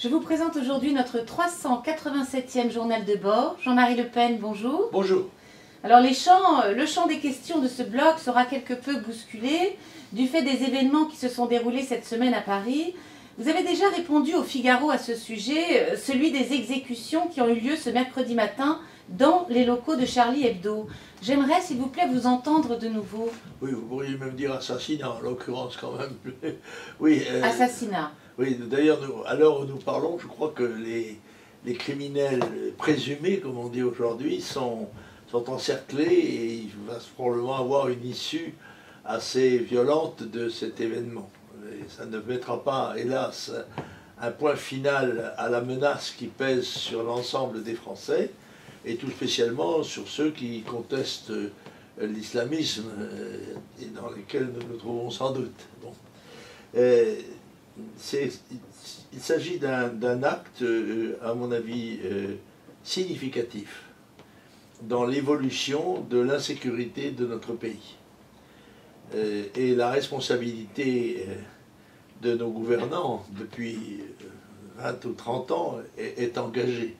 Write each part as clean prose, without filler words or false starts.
Je vous présente aujourd'hui notre 387e journal de bord. Jean-Marie Le Pen, bonjour. Bonjour. Alors le champ des questions de ce blog sera quelque peu bousculé du fait des événements qui se sont déroulés cette semaine à Paris. Vous avez déjà répondu au Figaro à ce sujet, celui des exécutions qui ont eu lieu ce mercredi matin dans les locaux de Charlie Hebdo. J'aimerais, s'il vous plaît, vous entendre de nouveau. Oui, vous pourriez même dire assassinat, en l'occurrence quand même. Oui. Assassinat. Oui, d'ailleurs, à l'heure où nous parlons, je crois que les criminels présumés, comme on dit aujourd'hui, sont encerclés et il va probablement avoir une issue assez violente de cet événement. Et ça ne mettra pas, hélas, un point final à la menace qui pèse sur l'ensemble des Français, et tout spécialement sur ceux qui contestent l'islamisme, et dans lesquels nous nous trouvons sans doute. Bon. Il s'agit d'un acte, à mon avis, significatif dans l'évolution de l'insécurité de notre pays. Et la responsabilité de nos gouvernants depuis 20 ou 30 ans est engagée.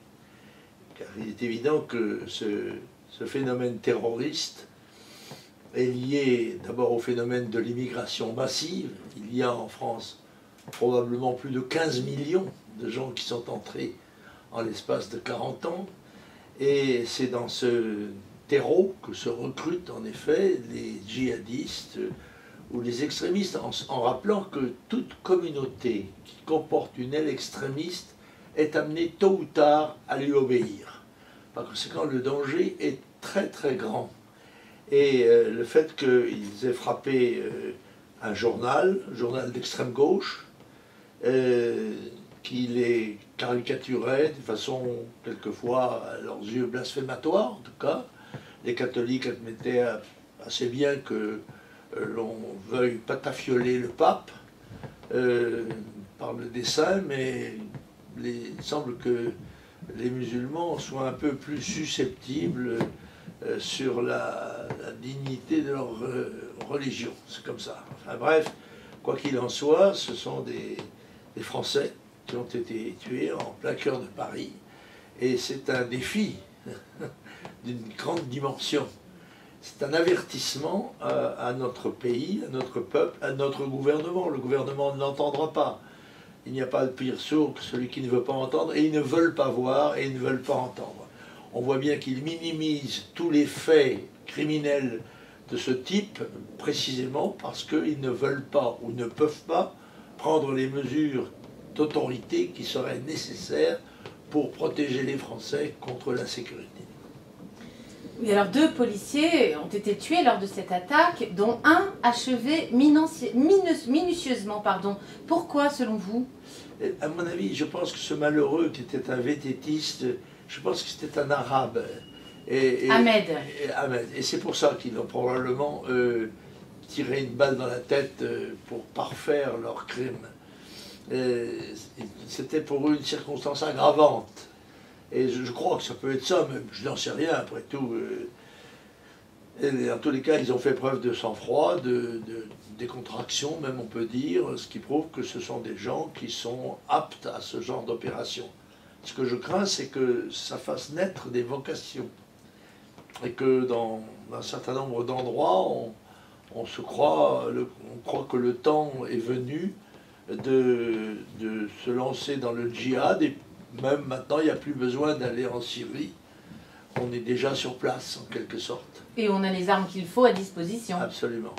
Car il est évident que ce phénomène terroriste est lié d'abord au phénomène de l'immigration massive. Il y a en France probablement plus de 15 millions de gens qui sont entrés en l'espace de 40 ans. Et c'est dans ce terreau que se recrutent en effet les djihadistes ou les extrémistes, en rappelant que toute communauté qui comporte une aile extrémiste est amenée tôt ou tard à lui obéir. Par conséquent, le danger est très très grand. Et le fait qu'ils aient frappé un journal d'extrême gauche, qui les caricaturait de façon quelquefois à leurs yeux blasphématoire, en tout cas. Les catholiques admettaient assez bien que l'on veuille patafioler le pape par le dessein, mais il semble que les musulmans soient un peu plus susceptibles sur la dignité de leur religion. C'est comme ça. Enfin bref, quoi qu'il en soit, ce sont des Français qui ont été tués en plein cœur de Paris. Et c'est un défi d'une grande dimension. C'est un avertissement à notre pays, à notre peuple, à notre gouvernement. Le gouvernement ne l'entendra pas. Il n'y a pas de pire sourd que celui qui ne veut pas entendre, et ils ne veulent pas voir et ils ne veulent pas entendre. On voit bien qu'ils minimisent tous les faits criminels de ce type, précisément parce qu'ils ne veulent pas ou ne peuvent pas prendre les mesures d'autorité qui seraient nécessaires pour protéger les Français contre l'insécurité. Oui, alors 2 policiers ont été tués lors de cette attaque, dont un achevé minutieusement. Pourquoi, selon vous? À mon avis, je pense que ce malheureux qui était un vététiste, je pense que c'était un arabe. Ahmed. Et c'est pour ça qu'ils ont probablement tiré une balle dans la tête pour parfaire leur crime. C'était pour eux une circonstance aggravante. Et je crois que ça peut être ça, même je n'en sais rien après tout. Et en tous les cas, ils ont fait preuve de sang-froid, de décontraction même on peut dire, ce qui prouve que ce sont des gens qui sont aptes à ce genre d'opération. Ce que je crains, c'est que ça fasse naître des vocations. Et que dans un certain nombre d'endroits, on croit que le temps est venu de se lancer dans le djihad, et même maintenant il n'y a plus besoin d'aller en Syrie, on est déjà sur place en quelque sorte. Et on a les armes qu'il faut à disposition. Absolument.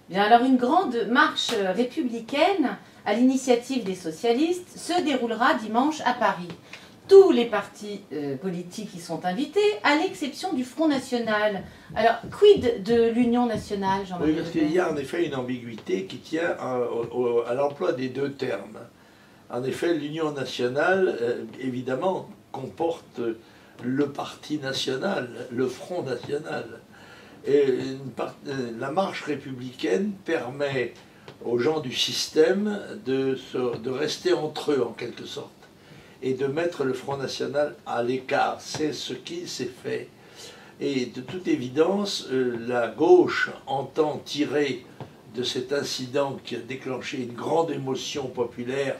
Bien, alors une grande marche républicaine à l'initiative des socialistes se déroulera dimanche à Paris. Tous les partis politiques y sont invités, à l'exception du Front National. Alors, quid de l'Union nationale, Jean-Marie? Oui, parce qu'il y a en effet une ambiguïté qui tient à l'emploi des 2 termes. En effet, l'Union nationale, évidemment, comporte le parti national, le Front national. Et la marche républicaine permet aux gens du système de rester entre eux, en quelque sorte, et de mettre le Front National à l'écart. C'est ce qui s'est fait. Et de toute évidence, la gauche entend tirer de cet incident qui a déclenché une grande émotion populaire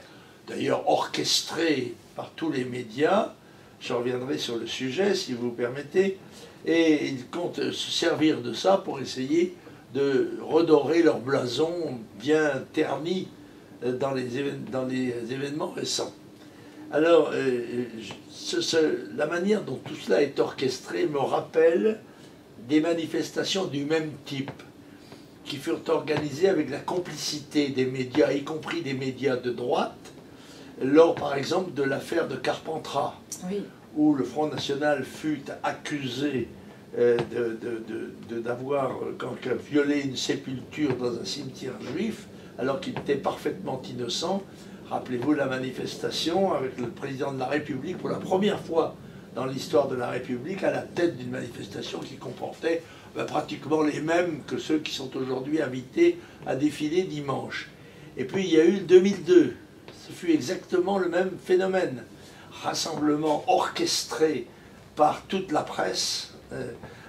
d'ailleurs orchestré par tous les médias. Je reviendrai sur le sujet si vous permettez. Et ils comptent se servir de ça pour essayer de redorer leur blason bien terni dans les événements récents. Alors, la manière dont tout cela est orchestré me rappelle des manifestations du même type qui furent organisées avec la complicité des médias, y compris des médias de droite, lors par exemple de l'affaire de Carpentras, oui, où le Front National fut accusé d'avoir violé une sépulture dans un cimetière juif, alors qu'il était parfaitement innocent. Rappelez-vous la manifestation avec le président de la République, pour la première fois dans l'histoire de la République, à la tête d'une manifestation qui comportait pratiquement les mêmes que ceux qui sont aujourd'hui invités à défiler dimanche. Et puis il y a eu le 2002, ce fut exactement le même phénomène. Rassemblement orchestré par toute la presse,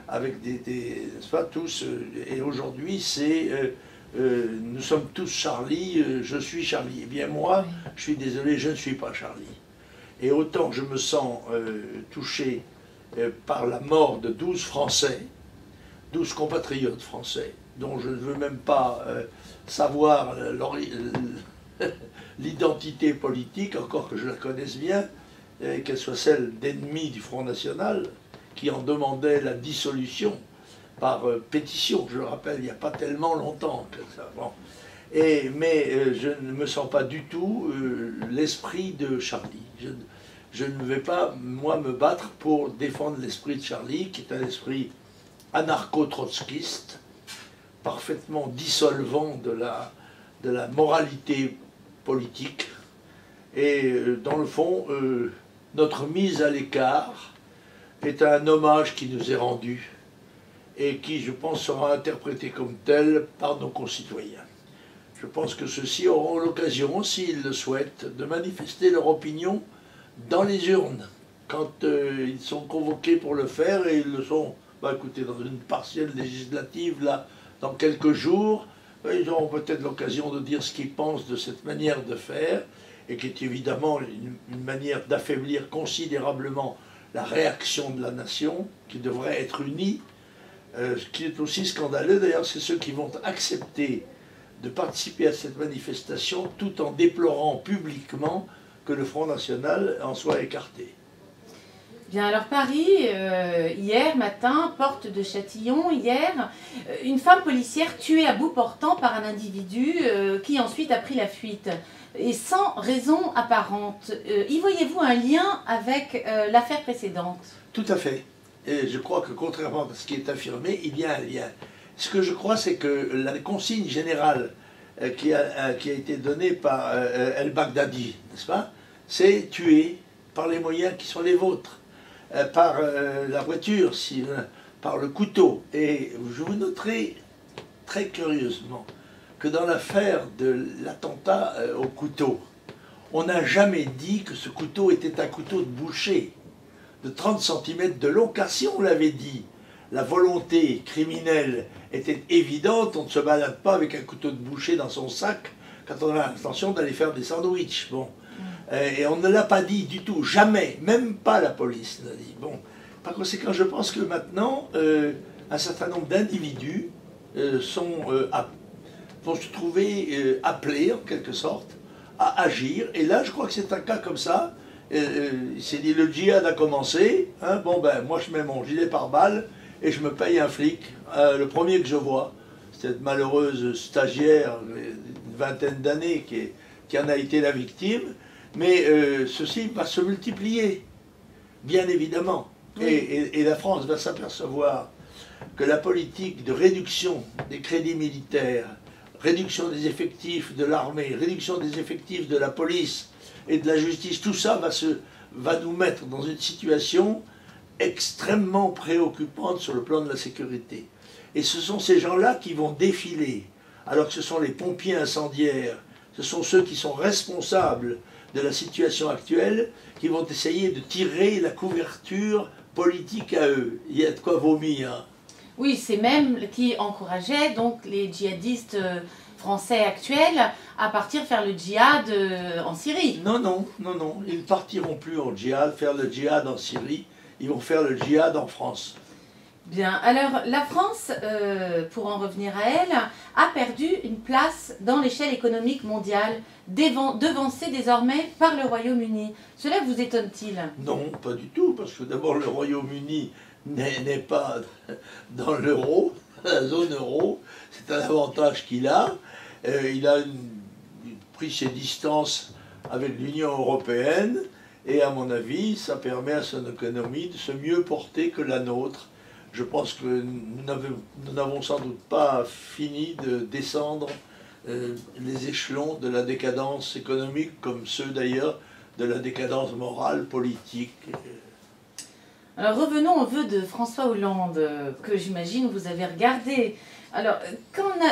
avec n'est-ce pas, tous, et aujourd'hui c'est nous sommes tous Charlie, je suis Charlie. Eh bien moi, je suis désolé, je ne suis pas Charlie. Et autant je me sens touché par la mort de 12 Français, 12 compatriotes français, dont je ne veux même pas savoir l'identité politique, encore que je la connaisse bien, qu'elle soit celle d'ennemis du Front National, qui en demandait la dissolution par pétition, je le rappelle, il n'y a pas tellement longtemps que ça. Bon. Mais je ne me sens pas du tout l'esprit de Charlie. Je ne vais pas, moi, me battre pour défendre l'esprit de Charlie, qui est un esprit anarcho-trotskiste, parfaitement dissolvant de la moralité politique. Et dans le fond, notre mise à l'écart est un hommage qui nous est rendu et qui, je pense, sera interprété comme tel par nos concitoyens. Je pense que ceux-ci auront l'occasion, s'ils le souhaitent, de manifester leur opinion dans les urnes, quand ils sont convoqués pour le faire, et ils le sont, écoutez, dans une partielle législative, là, dans quelques jours, ils auront peut-être l'occasion de dire ce qu'ils pensent de cette manière de faire, et qui est évidemment une manière d'affaiblir considérablement la réaction de la nation, qui devrait être unie. Ce qui est aussi scandaleux, d'ailleurs, c'est ceux qui vont accepter de participer à cette manifestation tout en déplorant publiquement que le Front National en soit écarté. Bien, alors Paris, hier matin, porte de Châtillon, hier, une femme policière tuée à bout portant par un individu qui ensuite a pris la fuite, et sans raison apparente. Y voyez-vous un lien avec l'affaire précédente? Tout à fait. Et je crois que contrairement à ce qui est affirmé, il y a un lien. Ce que je crois, c'est que la consigne générale qui a été donnée par El-Baghdadi, n'est-ce pas, c'est tuer par les moyens qui sont les vôtres, par la voiture, par le couteau. Et je vous noterai très curieusement que dans l'affaire de l'attentat au couteau, on n'a jamais dit que ce couteau était un couteau de boucher de 30 cm de long, car si on l'avait dit, la volonté criminelle était évidente, on ne se balade pas avec un couteau de boucher dans son sac quand on a l'intention d'aller faire des sandwichs. Bon. Et on ne l'a pas dit du tout, jamais, même pas la police l'a dit. Bon. Par conséquent, je pense que maintenant, un certain nombre d'individus vont se trouver appelés, en quelque sorte, à agir. Et là, je crois que c'est un cas comme ça. Il s'est dit, le djihad a commencé, hein, bon ben, moi je mets mon gilet pare-balles et je me paye un flic, le premier que je vois, cette malheureuse stagiaire d'une vingtaine d'années qui en a été la victime, mais ceci va se multiplier, bien évidemment, oui. Et la France va s'apercevoir que la politique de réduction des crédits militaires, réduction des effectifs de l'armée, réduction des effectifs de la police et de la justice, tout ça va nous mettre dans une situation extrêmement préoccupante sur le plan de la sécurité. Et ce sont ces gens-là qui vont défiler, alors que ce sont les pompiers incendiaires, ce sont ceux qui sont responsables de la situation actuelle, qui vont essayer de tirer la couverture politique à eux. Il y a de quoi vomir. Hein. Oui, c'est même qui encourageait donc les djihadistes français actuels à partir faire le djihad en Syrie. Non, non, non, non. Ils ne partiront plus en djihad, faire le djihad en Syrie. Ils vont faire le djihad en France. Bien, alors la France, pour en revenir à elle, a perdu une place dans l'échelle économique mondiale, devancée désormais par le Royaume-Uni. Cela vous étonne-t-il? Non, pas du tout, parce que d'abord le Royaume-Uni n'est pas dans l'euro, la zone euro, c'est un avantage qu'il a. Il a pris ses distances avec l'Union européenne, et à mon avis, ça permet à son économie de se mieux porter que la nôtre. Je pense que nous n'avons sans doute pas fini de descendre les échelons de la décadence économique, comme ceux d'ailleurs de la décadence morale, politique. Alors revenons au vœu de François Hollande, que j'imagine vous avez regardé. Alors,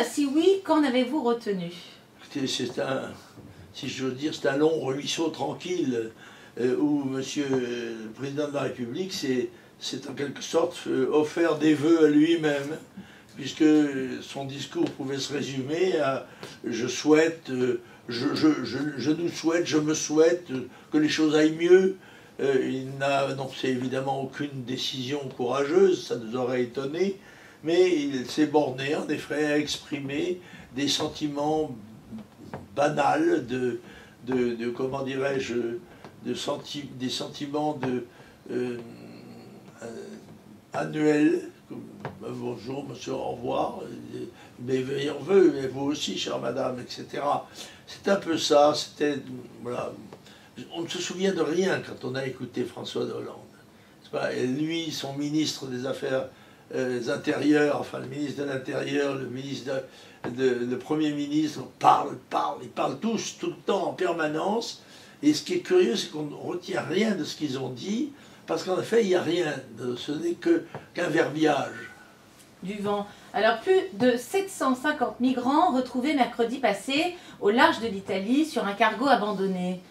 si oui, qu'en avez-vous retenu? Si je veux dire, c'est un long ruisseau tranquille, où Monsieur le Président de la République c'est en quelque sorte offert des vœux à lui-même, puisque son discours pouvait se résumer à « je souhaite, je nous souhaite, je me souhaite que les choses aillent mieux ». Il n'a annoncé évidemment aucune décision courageuse, ça nous aurait étonné, mais il s'est borné en effet à exprimer des sentiments banals comment dirais-je, des sentiments annuel, bonjour monsieur, au revoir, mes meilleurs vœux, et vous aussi chère madame, etc. C'est un peu ça, voilà. On ne se souvient de rien quand on a écouté François Hollande. Et lui, son ministre des Affaires intérieures, enfin le ministre de l'Intérieur, le Premier ministre, ils parlent tous, tout le temps, en permanence, et ce qui est curieux, c'est qu'on ne retient rien de ce qu'ils ont dit, parce qu'en effet, il n'y a rien, ce n'est qu'un verbiage. Du vent. Alors, plus de 750 migrants retrouvés mercredi passé au large de l'Italie sur un cargo abandonné.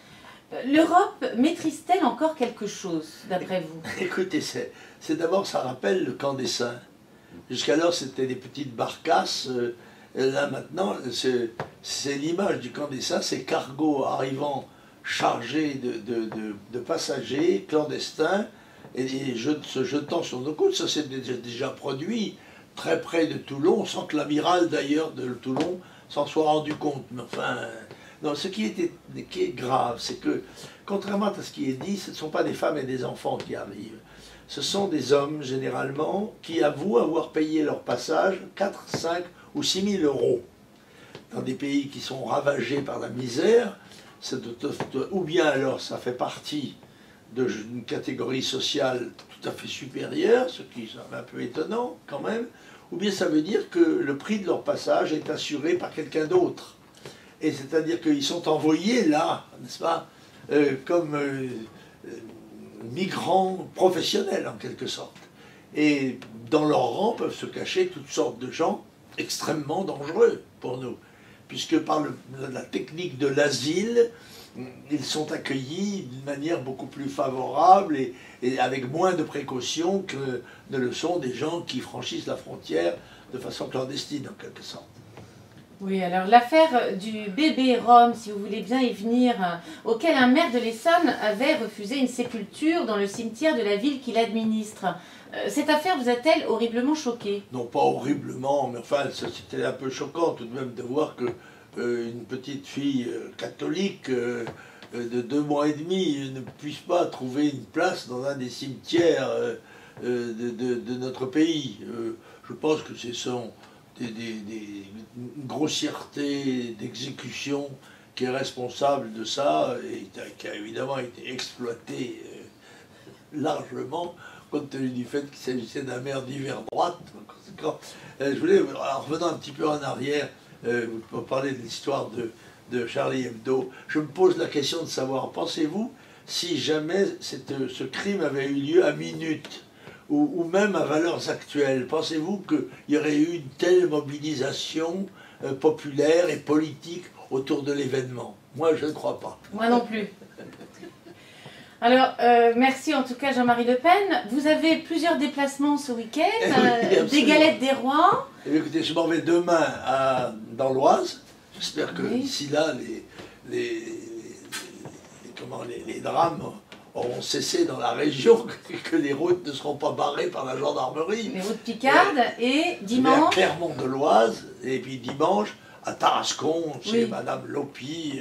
L'Europe maîtrise-t-elle encore quelque chose, d'après vous? Écoutez, c'est d'abord, ça rappelle le camp des Saints. Jusqu'alors, c'était des petites barcasses. Là, maintenant, c'est l'image du camp des Saints, ces cargos arrivant chargés de passagers clandestins et se jetant sur nos côtes. Ça s'est déjà produit très près de Toulon, sans que l'amiral d'ailleurs de Toulon s'en soit rendu compte. Mais enfin, non, ce qui est grave, c'est que, contrairement à ce qui est dit, ce ne sont pas des femmes et des enfants qui arrivent. Ce sont des hommes, généralement, qui avouent avoir payé leur passage 4, 5 ou 6 000 euros. Dans des pays qui sont ravagés par la misère, ou bien alors ça fait partie d'une catégorie sociale tout à fait supérieure, ce qui est un peu étonnant quand même, ou bien ça veut dire que le prix de leur passage est assuré par quelqu'un d'autre. Et c'est-à-dire qu'ils sont envoyés là, n'est-ce pas, comme migrants professionnels en quelque sorte. Et dans leur rang peuvent se cacher toutes sortes de gens extrêmement dangereux pour nous, puisque par la technique de l'asile, ils sont accueillis d'une manière beaucoup plus favorable et avec moins de précautions que ne le sont des gens qui franchissent la frontière de façon clandestine en quelque sorte. Oui, alors l'affaire du bébé Rome, si vous voulez bien y venir, auquel un maire de l'Essonne avait refusé une sépulture dans le cimetière de la ville qu'il administre. Cette affaire vous a-t-elle horriblement choqué? Non, pas horriblement, mais enfin, c'était un peu choquant tout de même de voir que une petite fille catholique de 2 mois et demi ne puisse pas trouver une place dans un des cimetières de notre pays. Je pense que ce sont des grossièreté d'exécution qui est responsable de ça et qui a évidemment été exploité largement compte tenu du fait qu'il s'agissait d'un maire d'hiver droite. Je voulais, en revenant un petit peu en arrière, vous parler de l'histoire de Charlie Hebdo, je me pose la question de savoir, pensez-vous, si jamais ce crime avait eu lieu à minute, ou même à valeurs actuelles, pensez-vous qu'il y aurait eu une telle mobilisation populaire et politique autour de l'événement? Moi, je ne crois pas. Moi non plus. Alors, merci en tout cas Jean-Marie Le Pen. Vous avez plusieurs déplacements ce week-end, des galettes des rois. Eh bien, écoutez, je m'en vais demain dans l'Oise, J'espère que Oui. d'ici là, les drames auront cessé dans la région, que les routes ne seront pas barrées par la gendarmerie. Les routes Picardes et À dimanche. Clermont-de-Loise, et puis dimanche à Tarascon, chez Oui. Madame Lopi,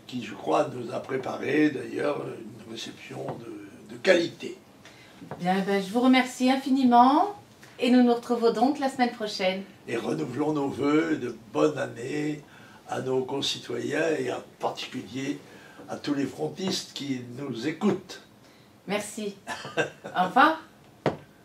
qui, je crois, nous a préparé d'ailleurs une réception de qualité. Bien, ben, je vous remercie infiniment et nous nous retrouvons donc la semaine prochaine. Et renouvelons nos voeux de bonne année à nos concitoyens et en particulier à tous les frontistes qui nous écoutent. Merci. Au revoir.